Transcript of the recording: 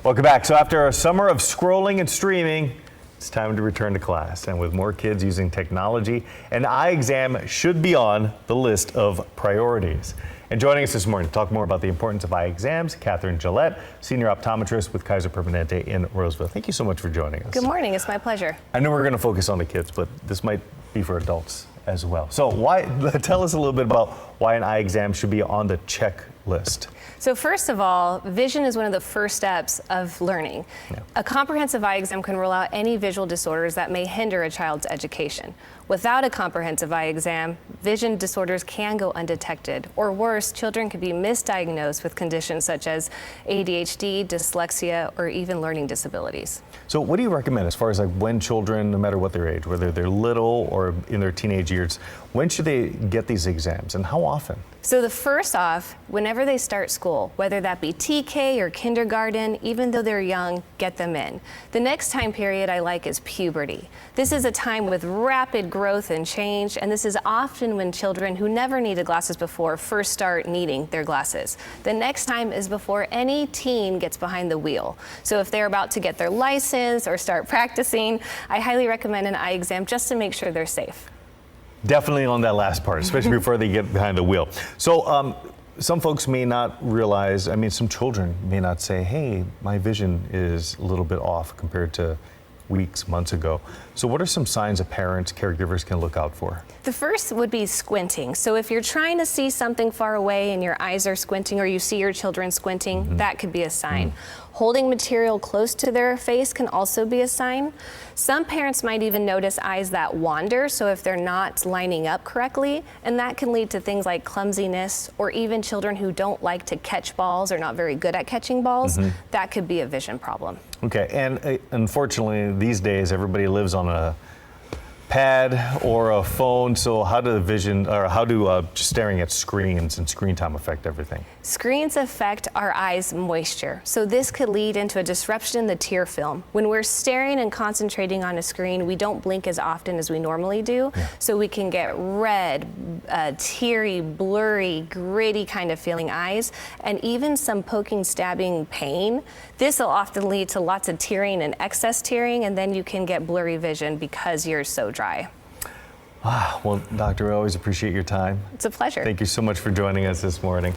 Welcome back. So after a summer of scrolling and streaming, it's time to return to class. And with more kids using technology, an eye exam should be on the list of priorities. And joining us this morning to talk more about the importance of eye exams, Katherine Gillett, senior optometrist with Kaiser Permanente in Roseville. Thank you so much for joining us. Good morning. It's my pleasure. I know we're going to focus on the kids, but this might be for adults as well. So tell us a little bit about why an eye exam should be on the checklist. So first of all, vision is one of the first steps of learning. Yeah. A comprehensive eye exam can rule out any visual disorders that may hinder a child's education. Without a comprehensive eye exam, vision disorders can go undetected, or worse, children could be misdiagnosed with conditions such as ADHD, dyslexia, or even learning disabilities. So what do you recommend as far as when children, no matter what their age, whether they're little or in their teenage years, when should they get these exams and how often? So the first off, whenever they start school, whether that be TK or kindergarten, even though they're young, get them in. The next time period I like is puberty. This is a time with rapid growth and change, and this is often when children who never needed glasses before first start needing their glasses. The next time is before any teen gets behind the wheel. So if they're about to get their license or start practicing, I highly recommend an eye exam just to make sure they're safe. Definitely on that last part, especially before they get behind the wheel. So some folks may not realize, some children may not say, hey, my vision is a little bit off compared to weeks, months ago. So what are some signs that parents, caregivers can look out for? The first would be squinting. So if you're trying to see something far away and your eyes are squinting, or you see your children squinting, that could be a sign. Holding material close to their face can also be a sign. Some parents might even notice eyes that wander, so if they're not lining up correctly, and that can lead to things like clumsiness, or even children who don't like to catch balls or not very good at catching balls, that could be a vision problem. Okay, and unfortunately these days everybody lives on a pad or a phone, so how do staring at screens and screen time affect everything? Screens affect our eyes' moisture, so this could lead into a disruption in the tear film. When we're staring and concentrating on a screen, we don't blink as often as we normally do, so we can get red, teary, blurry, gritty kind of feeling eyes, and even some poking, stabbing pain. This will often lead to lots of tearing and excess tearing, and then you can get blurry vision because you're so dry. Well, Doctor, I always appreciate your time. It's a pleasure. Thank you so much for joining us this morning.